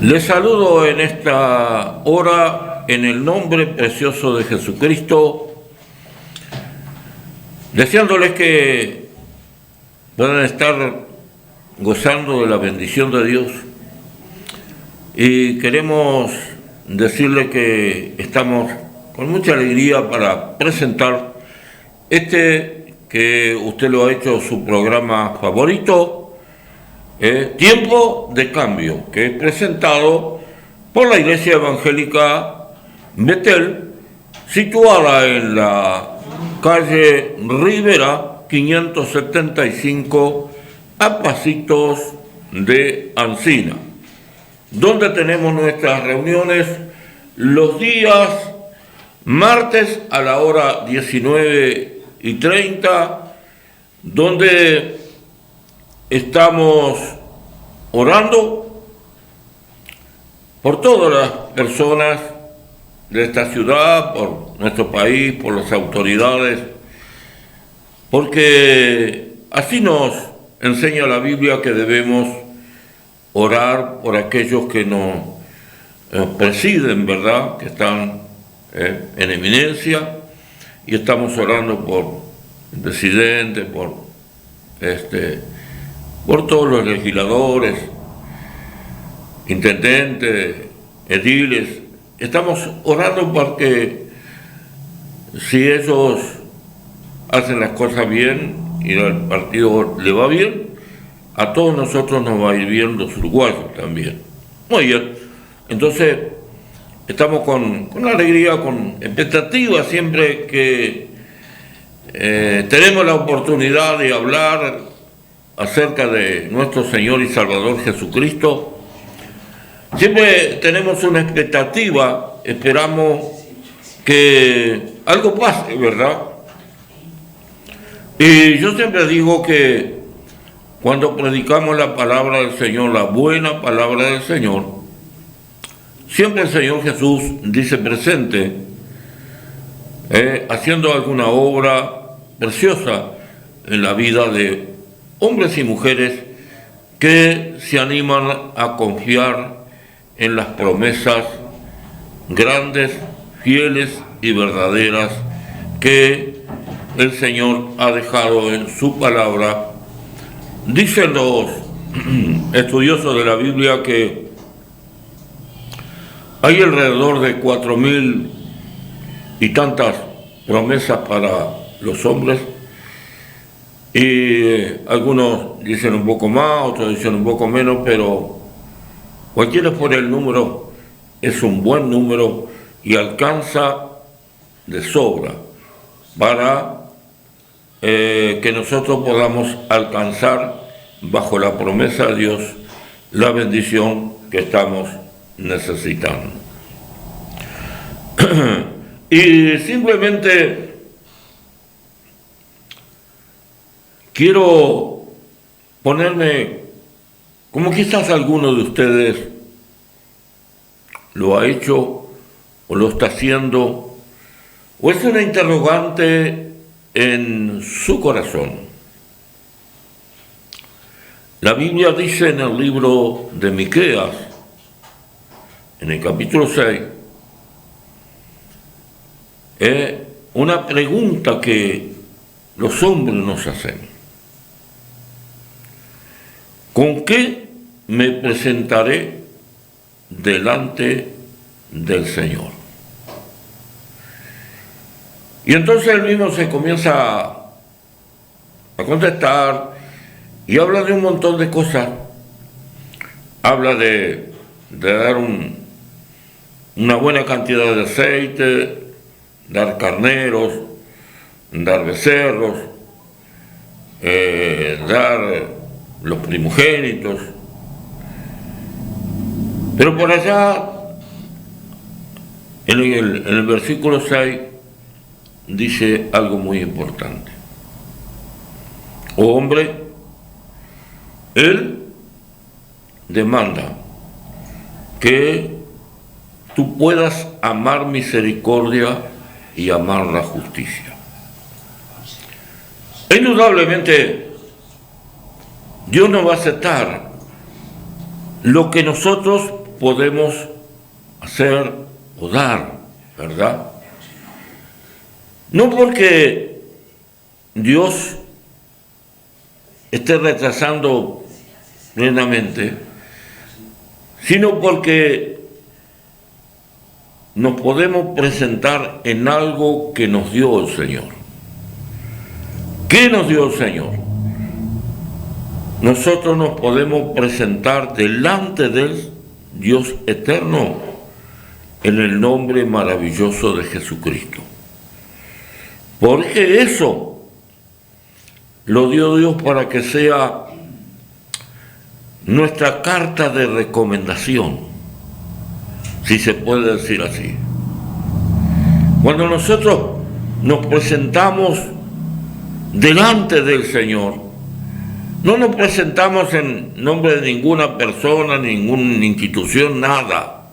Les saludo en esta hora en el nombre precioso de Jesucristo, deseándoles que puedan estar gozando de la bendición de Dios. Y queremos decirle que estamos con mucha alegría para presentar que usted lo ha hecho su programa favorito, Tiempo de Cambio, que es presentado por la Iglesia Evangélica Betel, situada en la calle Rivera 575, a pasitos de Ancina, donde tenemos nuestras reuniones los días martes a la hora 19:30, donde estamos orando por todas las personas de esta ciudad, por nuestro país, por las autoridades, porque así nos enseña la Biblia que debemos orar por aquellos que nos presiden, ¿verdad?, que están en eminencia, y estamos orando por el presidente, por todos los legisladores, intendentes, ediles. Estamos orando porque si ellos hacen las cosas bien y el partido le va bien, a todos nosotros nos va a ir bien, los uruguayos también. Muy bien, entonces estamos con alegría, con expectativa siempre que tenemos la oportunidad de hablar acerca de nuestro Señor y Salvador Jesucristo. Siempre tenemos una expectativa, esperamos que algo pase, ¿verdad? Y yo siempre digo que cuando predicamos la palabra del Señor, la buena palabra del Señor, siempre el Señor Jesús dice presente, haciendo alguna obra preciosa en la vida de hombres y mujeres que se animan a confiar en las promesas grandes, fieles y verdaderas que el Señor ha dejado en su palabra. Dicen los estudiosos de la Biblia que hay alrededor de 4.000 y tantas promesas para los hombres, y algunos dicen un poco más, otros dicen un poco menos, pero cualquiera fuera el número, es un buen número y alcanza de sobra para que nosotros podamos alcanzar bajo la promesa de Dios la bendición que estamos necesitando. Y simplemente quiero ponerme, como quizás alguno de ustedes lo ha hecho o lo está haciendo, o es una interrogante en su corazón. La Biblia dice en el libro de Miqueas, en el capítulo 6, una pregunta que los hombres nos hacen: ¿con qué me presentaré delante del Señor? Y entonces él mismo se comienza a contestar y habla de un montón de cosas. Habla de dar una buena cantidad de aceite, dar carneros, dar becerros, dar los primogénitos. Pero por allá, en el versículo 6, dice algo muy importante. Oh hombre, Él demanda que tú puedas amar misericordia y amar la justicia. Indudablemente, Dios no va a aceptar lo que nosotros podemos hacer o dar, ¿verdad? No porque Dios esté retrasando plenamente, sino porque nos podemos presentar en algo que nos dio el Señor. ¿Qué nos dio el Señor? Nosotros nos podemos presentar delante del Dios eterno en el nombre maravilloso de Jesucristo. Porque eso lo dio Dios para que sea nuestra carta de recomendación, si se puede decir así. Cuando nosotros nos presentamos delante del Señor, no nos presentamos en nombre de ninguna persona, ninguna institución, nada.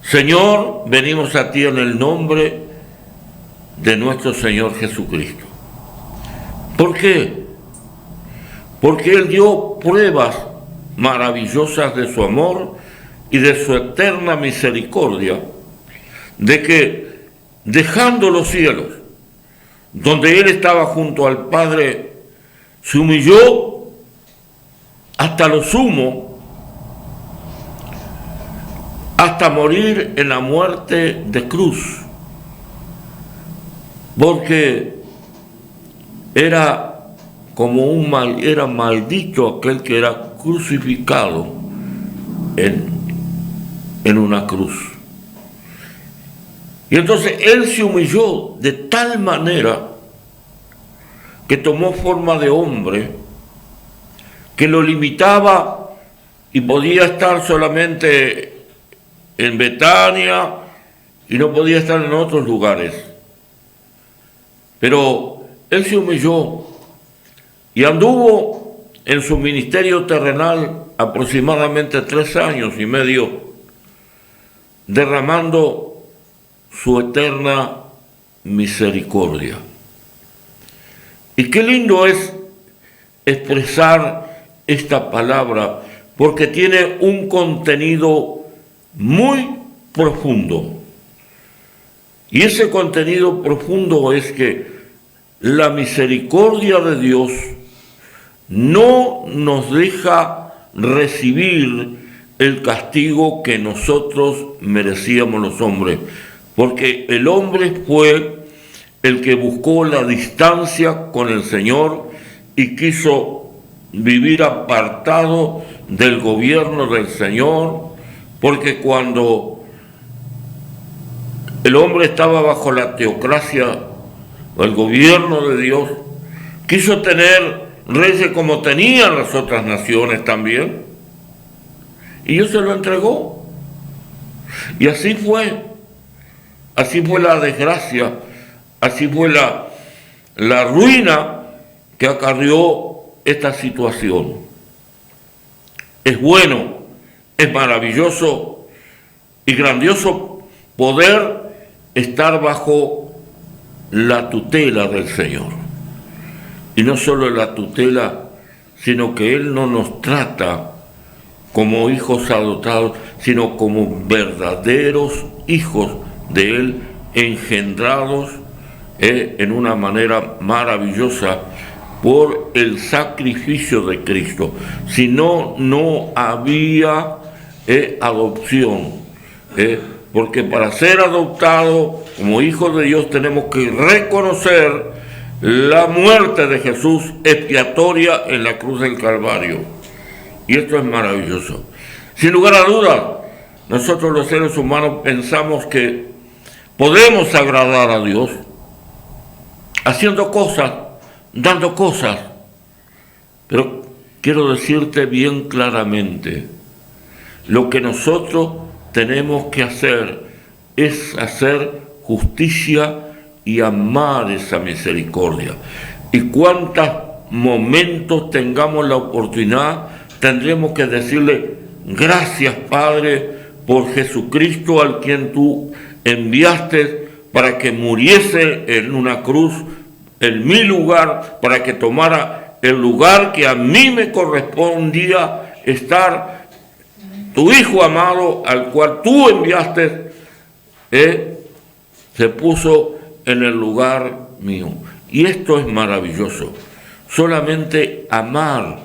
Señor, venimos a ti en el nombre de nuestro Señor Jesucristo. ¿Por qué? Porque Él dio pruebas maravillosas de su amor y de su eterna misericordia, de que dejando los cielos, donde Él estaba junto al Padre, se humilló hasta lo sumo, hasta morir en la muerte de cruz, porque era era maldito aquel que era crucificado en una cruz. Y entonces Él se humilló de tal manera que tomó forma de hombre, que lo limitaba y podía estar solamente en Betania y no podía estar en otros lugares. Pero Él se humilló y anduvo en su ministerio terrenal aproximadamente 3 años y medio, derramando su eterna misericordia. Y qué lindo es expresar esta palabra, porque tiene un contenido muy profundo. Y ese contenido profundo es que la misericordia de Dios no nos deja recibir el castigo que nosotros merecíamos los hombres, porque el hombre fue el que buscó la distancia con el Señor y quiso vivir apartado del gobierno del Señor, porque cuando el hombre estaba bajo la teocracia, el gobierno de Dios, quiso tener reyes como tenían las otras naciones también, y Dios se lo entregó. Y así fue la desgracia, así fue la ruina que acarrió esta situación. Es bueno, es maravilloso y grandioso poder estar bajo la tutela del Señor. Y no solo la tutela, sino que Él no nos trata como hijos adoptados, sino como verdaderos hijos de Él, engendrados en una manera maravillosa por el sacrificio de Cristo. Si no, no había adopción, porque para ser adoptado como hijos de Dios tenemos que reconocer la muerte de Jesús expiatoria en la cruz del Calvario. Y esto es maravilloso. Sin lugar a dudas, nosotros los seres humanos pensamos que podemos agradar a Dios haciendo cosas, dando cosas. Pero quiero decirte bien claramente, lo que nosotros tenemos que hacer es hacer justicia y amar esa misericordia. Y cuántos momentos tengamos la oportunidad, tendremos que decirle: gracias, Padre, por Jesucristo, al quien tú enviaste para que muriese en una cruz en mi lugar, para que tomara el lugar que a mí me correspondía estar tu Hijo amado, al cual tú enviaste, se puso en el lugar mío. Y esto es maravilloso. Solamente amar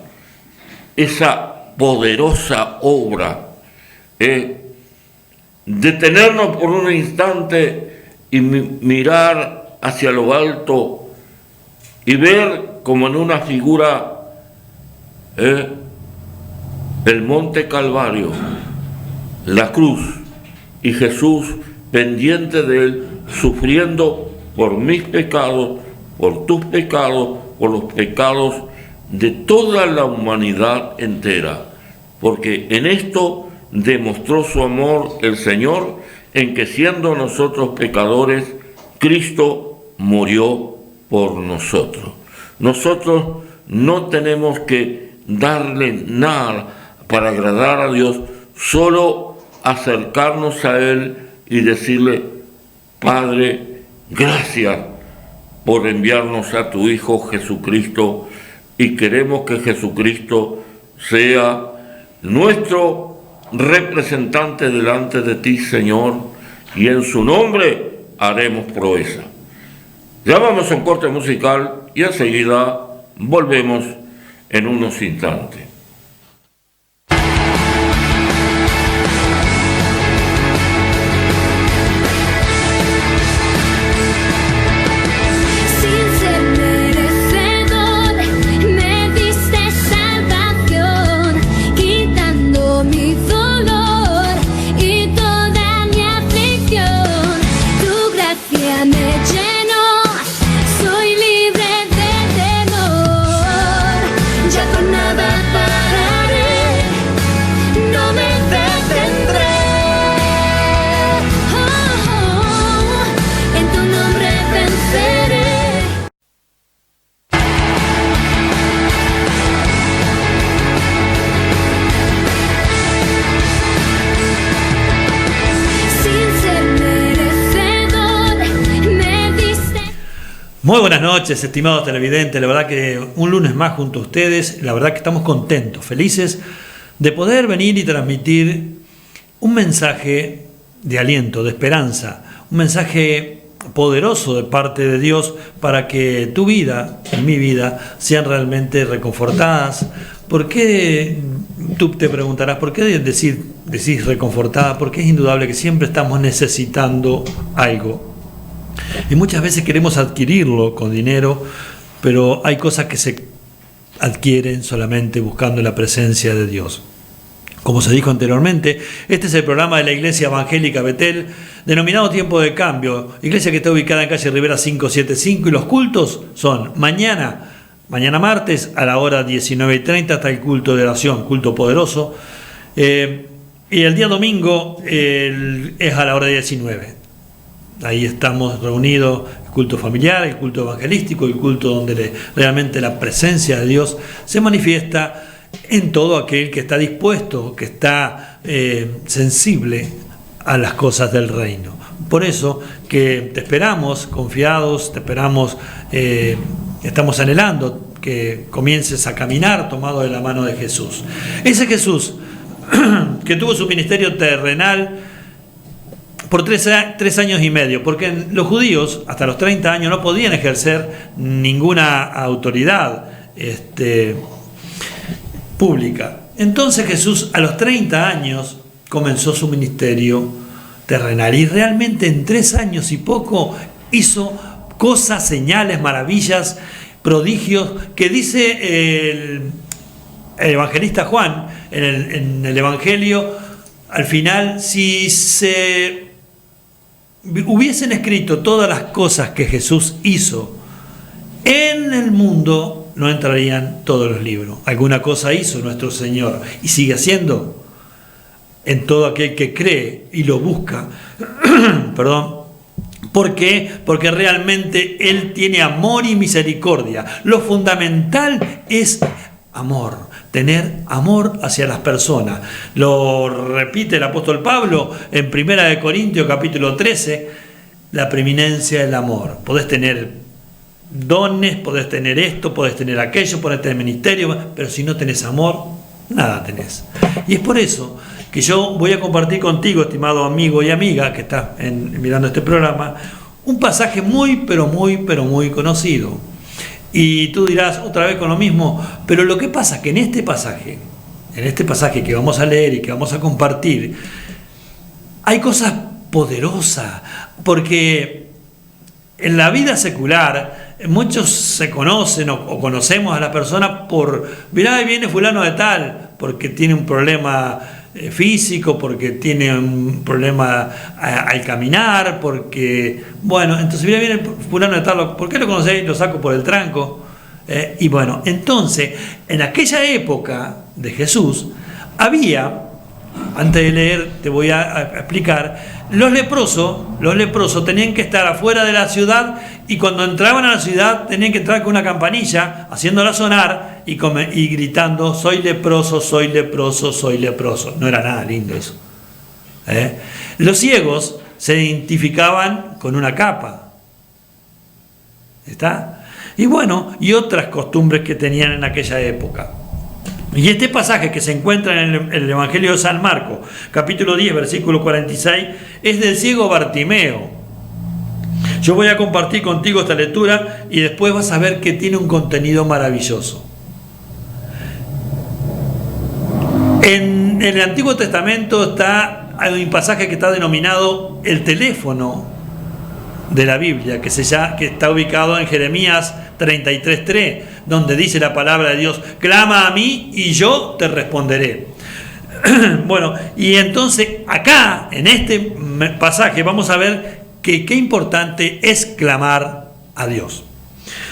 esa poderosa obra, detenernos por un instante y mirar hacia lo alto y ver como en una figura el monte Calvario, la cruz y Jesús pendiente de él, sufriendo por mis pecados, por tus pecados, por los pecados de toda la humanidad entera, porque en esto demostró su amor el Señor, en que siendo nosotros pecadores, Cristo murió por nosotros. Nosotros no tenemos que darle nada para agradar a Dios, solo acercarnos a Él y decirle: Padre, gracias por enviarnos a tu Hijo Jesucristo, y queremos que Jesucristo sea nuestro representante delante de ti, Señor, y en su nombre haremos proeza. Ya vamos a un corte musical y enseguida volvemos en unos instantes. Muy buenas noches, estimados televidentes. La verdad que un lunes más junto a ustedes. La verdad que estamos contentos, felices de poder venir y transmitir un mensaje de aliento, de esperanza, un mensaje poderoso de parte de Dios para que tu vida y mi vida sean realmente reconfortadas. ¿Por qué? Tú te preguntarás, ¿por qué decís reconfortada? Porque es indudable que siempre estamos necesitando algo. Y muchas veces queremos adquirirlo con dinero, pero hay cosas que se adquieren solamente buscando la presencia de Dios. Como se dijo anteriormente, este es el programa de la Iglesia Evangélica Betel, denominado Tiempo de Cambio, iglesia que está ubicada en calle Rivera 575, y los cultos son mañana martes a la hora 19:30 hasta el culto de oración, culto poderoso, y el día domingo es a la hora 19. Ahí estamos reunidos, el culto familiar, el culto evangelístico, el culto donde realmente la presencia de Dios se manifiesta en todo aquel que está dispuesto, que está sensible a las cosas del reino. Por eso que te esperamos confiados, te esperamos, estamos anhelando que comiences a caminar tomado de la mano de Jesús. Ese Jesús que tuvo su ministerio terrenal por 3 años y medio, porque los judíos hasta los 30 años no podían ejercer ninguna autoridad pública. Entonces Jesús a los 30 años comenzó su ministerio terrenal, y realmente en 3 años y poco hizo cosas, señales, maravillas, prodigios, que dice el evangelista Juan en el Evangelio. Al final, si se hubiesen escrito todas las cosas que Jesús hizo en el mundo, no entrarían todos los libros. Alguna cosa hizo nuestro Señor y sigue haciendo en todo aquel que cree y lo busca. Perdón. ¿Por qué? Porque realmente Él tiene amor y misericordia. Lo fundamental es amor, tener amor hacia las personas. Lo repite el apóstol Pablo en 1 Corintios capítulo 13, la preeminencia del amor. Podés tener dones, podés tener esto, podés tener aquello, podés tener ministerio, pero si no tenés amor, nada tenés. Y es por eso que yo voy a compartir contigo, estimado amigo y amiga que estás mirando este programa, un pasaje muy, pero muy conocido. Y tú dirás otra vez con lo mismo, pero lo que pasa es que en este pasaje que vamos a leer y que vamos a compartir, hay cosas poderosas, porque en la vida secular muchos se conocen o conocemos a la persona por, mirá, ahí viene fulano de tal, porque tiene un problema físico, porque tiene un problema al caminar, porque, bueno, entonces mira, viene fulano de tal, ¿por qué lo conocéis? Lo saco por el tranco. Y bueno, entonces, en aquella época de Jesús, había, antes de leer te voy a explicar, los leprosos tenían que estar afuera de la ciudad, y cuando entraban a la ciudad tenían que entrar con una campanilla, haciéndola sonar y gritando, soy leproso, soy leproso, soy leproso. No era nada lindo eso. Los ciegos se identificaban con una capa. ¿Está? Y bueno, y otras costumbres que tenían en aquella época. Y este pasaje que se encuentra en el Evangelio de San Marcos, capítulo 10, versículo 46, es del ciego Bartimeo. Yo voy a compartir contigo esta lectura y después vas a ver que tiene un contenido maravilloso. En el Antiguo Testamento hay un pasaje que está denominado el teléfono de la Biblia, que está ubicado en Jeremías 33:3, donde dice la palabra de Dios, clama a mí y yo te responderé. Bueno, y entonces acá, en este pasaje, vamos a ver que qué importante es clamar a Dios.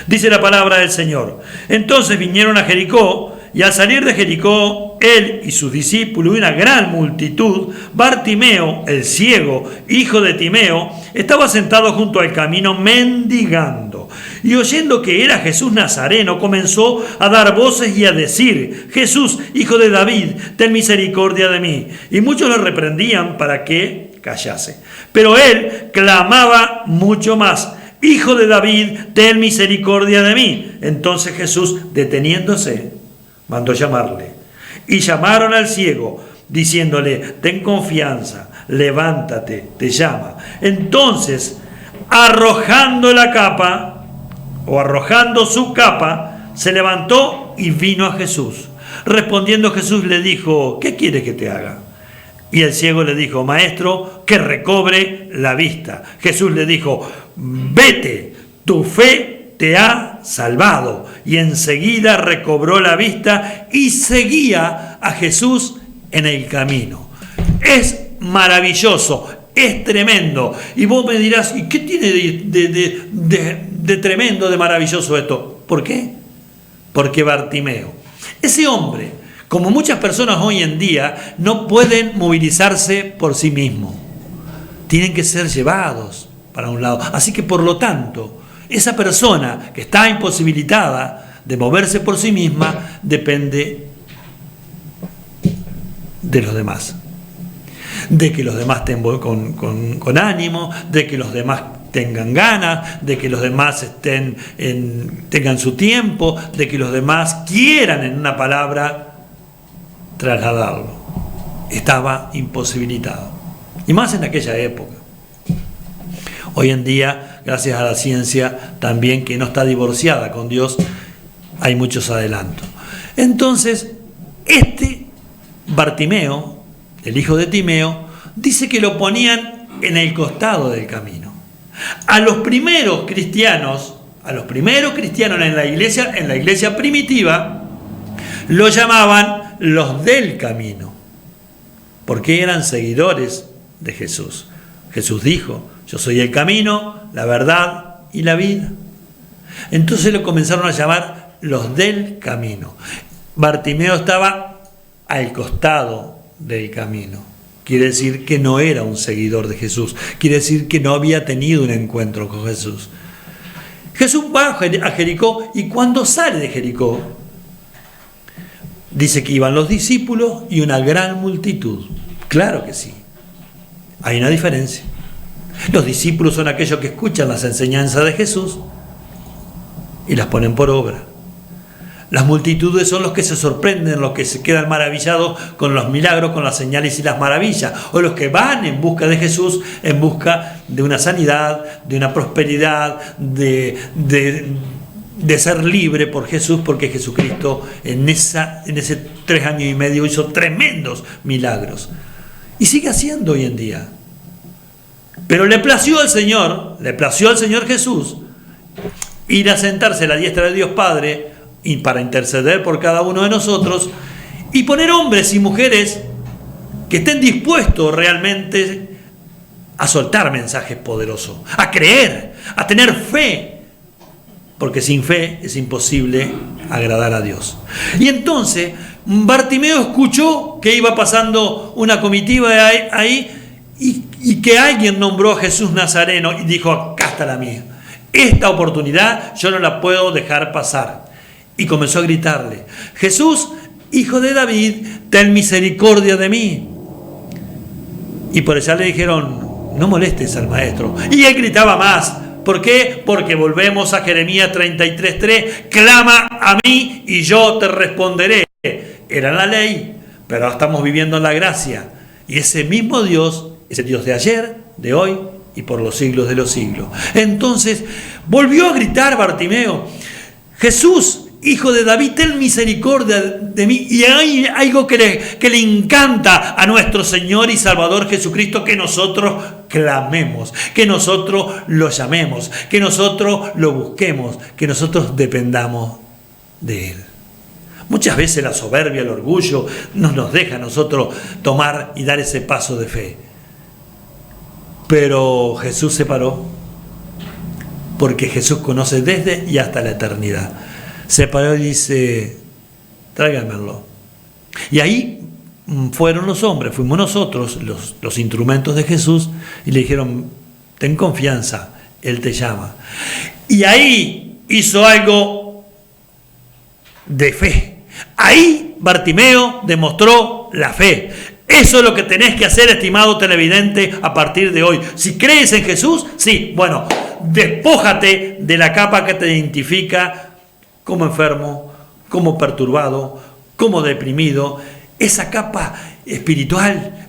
Dice la palabra del Señor, entonces vinieron a Jericó, y al salir de Jericó, él y sus discípulos y una gran multitud, Bartimeo, el ciego, hijo de Timeo, estaba sentado junto al camino mendigando. Y oyendo que era Jesús Nazareno, comenzó a dar voces y a decir, Jesús, hijo de David, ten misericordia de mí. Y muchos le reprendían para que callase. Pero él clamaba mucho más, Hijo de David, ten misericordia de mí. Entonces Jesús, deteniéndose, mandó llamarle. Y llamaron al ciego, diciéndole, ten confianza, levántate, te llama. Entonces, arrojando su capa, se levantó y vino a Jesús. Respondiendo Jesús le dijo, ¿qué quieres que te haga? Y el ciego le dijo, Maestro, que recobre la vista. Jesús le dijo, vete, tu fe te ha salvado. Y enseguida recobró la vista y seguía a Jesús en el camino. Es maravilloso, es tremendo. Y vos me dirás, ¿y qué tiene de tremendo, de maravilloso esto? ¿Por qué? Porque Bartimeo, ese hombre, como muchas personas hoy en día, no pueden movilizarse por sí mismos. Tienen que ser llevados para un lado. Así que, por lo tanto, esa persona que está imposibilitada de moverse por sí misma depende de los demás. De que los demás estén con ánimo, de que los demás tengan ganas, de que los demás tengan su tiempo, de que los demás quieran, en una palabra, trasladarlo. Estaba imposibilitado. Y más en aquella época. Hoy en día, gracias a la ciencia también, que no está divorciada con Dios, hay muchos adelantos. Entonces, este Bartimeo, el hijo de Timeo, dice que lo ponían en el costado del camino. A los primeros cristianos en la iglesia primitiva, lo llamaban los del camino, porque eran seguidores de Jesús. Jesús dijo, yo soy el camino, la verdad y la vida. Entonces lo comenzaron a llamar los del camino. Bartimeo estaba al costado del camino. Quiere decir que no era un seguidor de Jesús. Quiere decir que no había tenido un encuentro con Jesús. Jesús va a Jericó, y cuando sale de Jericó, dice que iban los discípulos y una gran multitud. Claro que sí. Hay una diferencia. Los discípulos son aquellos que escuchan las enseñanzas de Jesús y las ponen por obra. Las multitudes son los que se sorprenden, los que se quedan maravillados con los milagros, con las señales y las maravillas, o los que van en busca de Jesús, en busca de una sanidad, de una prosperidad, de ser libre por Jesús, porque Jesucristo en ese 3 años y medio hizo tremendos milagros. Y sigue haciendo hoy en día. Pero le plació al Señor Jesús ir a sentarse a la diestra de Dios Padre y para interceder por cada uno de nosotros y poner hombres y mujeres que estén dispuestos realmente a soltar mensajes poderosos, a creer, a tener fe, porque sin fe es imposible agradar a Dios. Y entonces Bartimeo escuchó que iba pasando una comitiva ahí y que alguien nombró a Jesús Nazareno y dijo: acá está la mía, esta oportunidad yo no la puedo dejar pasar. Y comenzó a gritarle: Jesús, hijo de David, ten misericordia de mí. Y por allá le dijeron: no molestes al maestro. Y él gritaba más. ¿Por qué? Porque volvemos a Jeremías 33:3, clama a mí y yo te responderé. Era la ley, pero ahora estamos viviendo en la gracia. Y ese mismo Dios es el Dios de ayer, de hoy y por los siglos de los siglos. Entonces volvió a gritar Bartimeo: Jesús, hijo de David, ten misericordia de mí. Y hay algo que le encanta a nuestro Señor y Salvador Jesucristo, que nosotros clamemos, que nosotros lo llamemos, que nosotros lo busquemos, que nosotros dependamos de Él. Muchas veces la soberbia, el orgullo no nos deja a nosotros tomar y dar ese paso de fe. Pero Jesús se paró, porque Jesús conoce desde y hasta la eternidad. Se paró y dice: tráiganmelo. Y ahí fueron los hombres, fuimos nosotros, los instrumentos de Jesús, y le dijeron: ten confianza, Él te llama. Y ahí hizo algo de fe. Ahí Bartimeo demostró la fe. Eso es lo que tenés que hacer, estimado televidente, a partir de hoy. Si crees en Jesús, sí, bueno, despójate de la capa que te identifica como enfermo, como perturbado, como deprimido, esa capa espiritual,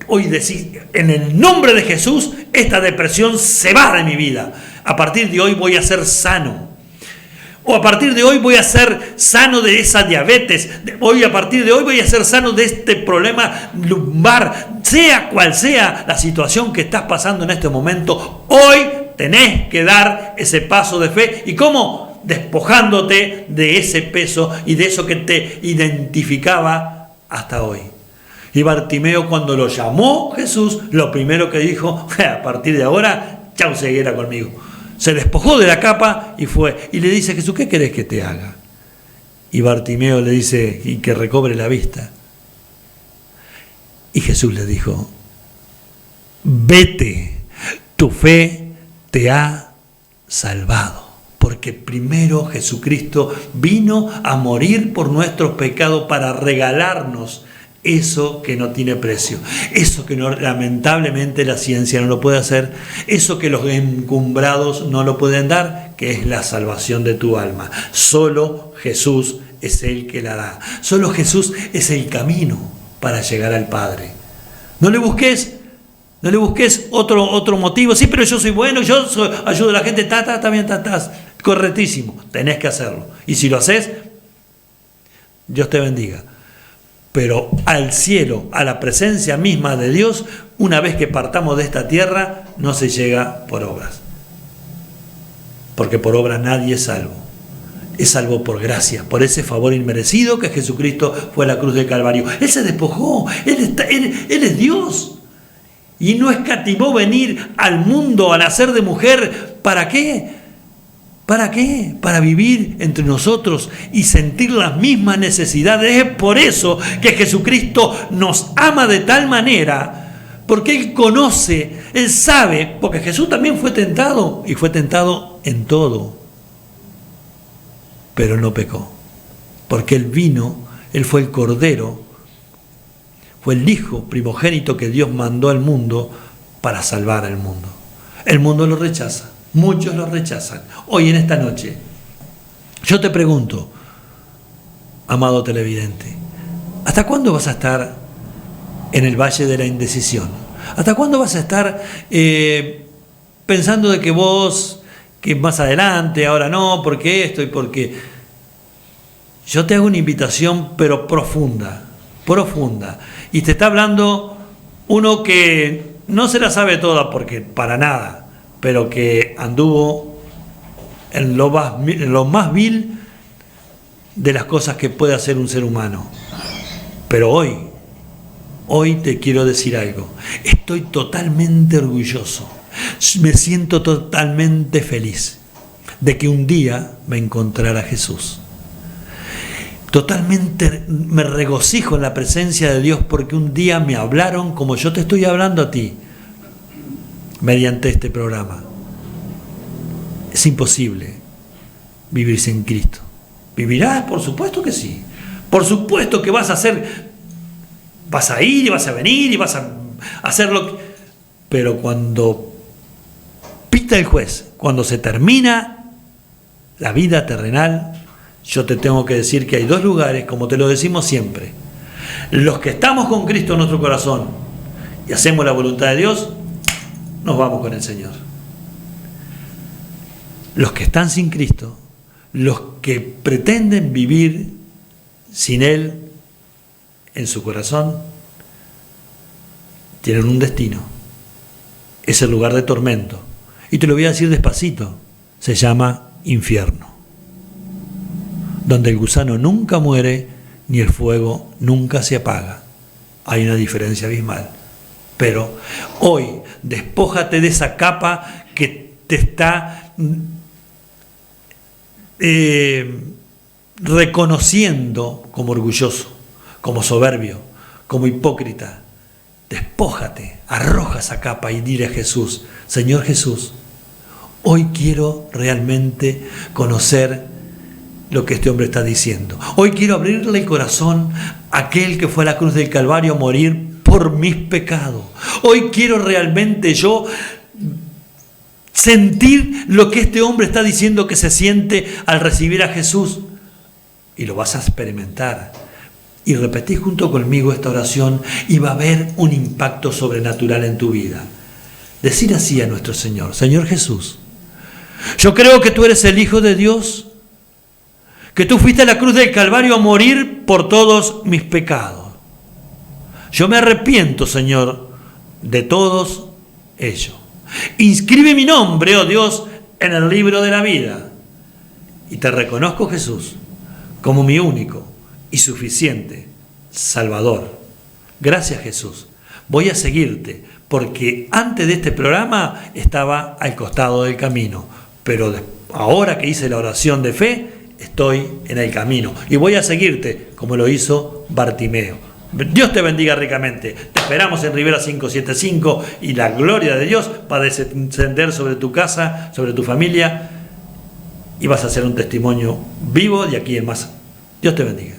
hoy decís: en el nombre de Jesús, esta depresión se va de mi vida. A partir de hoy voy a ser sano. O a partir de hoy voy a ser sano de esa diabetes. A partir de hoy voy a ser sano de este problema lumbar. Sea cual sea la situación que estás pasando en este momento, hoy tenés que dar ese paso de fe. ¿Y cómo? Despojándote de ese peso y de eso que te identificaba hasta hoy. Y Bartimeo, cuando lo llamó Jesús, lo primero que dijo: a partir de ahora, chau ceguera conmigo. Se despojó de la capa y fue. Y le dice a Jesús: ¿qué querés que te haga? Y Bartimeo le dice: y que recobre la vista. Y Jesús le dijo: vete, tu fe te ha salvado. Porque primero Jesucristo vino a morir por nuestros pecados para regalarnos eso que no tiene precio, eso que lamentablemente la ciencia no lo puede hacer, eso que los encumbrados no lo pueden dar, que es la salvación de tu alma. Solo Jesús es el que la da. Solo Jesús es el camino para llegar al Padre. No le busques otro motivo. Sí, pero yo soy bueno, ayudo a la gente, está bien, estás correctísimo, tenés que hacerlo. Y si lo haces, Dios te bendiga. Pero al cielo, a la presencia misma de Dios, una vez que partamos de esta tierra, no se llega por obras. Porque por obras nadie es salvo. Es salvo por gracia, por ese favor inmerecido que Jesucristo fue a la cruz del Calvario. Él se despojó, Él es Dios. Y no escatimó venir al mundo a nacer de mujer. ¿Para qué? ¿Para qué? Para vivir entre nosotros y sentir las mismas necesidades. Es por eso que Jesucristo nos ama de tal manera, porque Él conoce, Él sabe, porque Jesús también fue tentado, y fue tentado en todo, pero no pecó, porque Él vino, Él fue el Cordero, fue el Hijo primogénito que Dios mandó al mundo para salvar al mundo. El mundo lo rechaza. Muchos lo rechazan. Hoy en esta noche, yo te pregunto: amado televidente? ¿Hasta cuándo vas a estar en el valle de la indecisión? ¿Hasta cuándo vas a estar pensando de que vos, que más adelante, ahora no, porque esto y porque... Yo te hago una invitación, pero profunda, profunda. Y te está hablando uno que no se la sabe toda, porque para nada, pero que anduvo en lo más vil de las cosas que puede hacer un ser humano. Pero hoy te quiero decir algo. Estoy totalmente orgulloso. Me siento totalmente feliz de que un día me encontrara Jesús. Totalmente me regocijo en la presencia de Dios porque un día me hablaron como yo te estoy hablando a ti mediante este programa. Es imposible vivir sin Cristo. ¿Vivirás? Por supuesto que sí. Por supuesto que vas a ir y vas a venir y vas a hacer lo que... Pero cuando pita el juez, cuando se termina la vida terrenal, yo te tengo que decir que hay dos lugares, como te lo decimos siempre. Los que estamos con Cristo en nuestro corazón y hacemos la voluntad de Dios, nos vamos con el Señor. Los que están sin Cristo, los que pretenden vivir sin Él en su corazón, tienen un destino. Es el lugar de tormento. Y te lo voy a decir despacito. Se llama infierno. Donde el gusano nunca muere, ni el fuego nunca se apaga. Hay una diferencia abismal. Pero hoy, despójate de esa capa que te está reconociendo como orgulloso, como soberbio, como hipócrita. Despójate, arroja esa capa y dile a Jesús: Señor Jesús, hoy quiero realmente conocer lo que este hombre está diciendo. Hoy quiero abrirle el corazón a aquel que fue a la cruz del Calvario a morir por mis pecados. Hoy quiero realmente yo sentir lo que este hombre está diciendo que se siente al recibir a Jesús. Y lo vas a experimentar. Y repetís junto conmigo esta oración y va a haber un impacto sobrenatural en tu vida. Decir así a nuestro Señor: Señor Jesús, yo creo que tú eres el Hijo de Dios, que tú fuiste a la cruz del Calvario a morir por todos mis pecados. Yo me arrepiento, Señor, de todos ellos. Inscribe mi nombre, oh Dios, en el libro de la vida. Y te reconozco, Jesús, como mi único y suficiente Salvador. Gracias, Jesús. Voy a seguirte, porque antes de este programa estaba al costado del camino, pero ahora que hice la oración de fe, estoy en el camino y voy a seguirte como lo hizo Bartimeo. Dios te bendiga ricamente. Te esperamos en Rivera 575 y la gloria de Dios va a descender sobre tu casa, sobre tu familia, y vas a hacer un testimonio vivo de aquí en más. Dios te bendiga.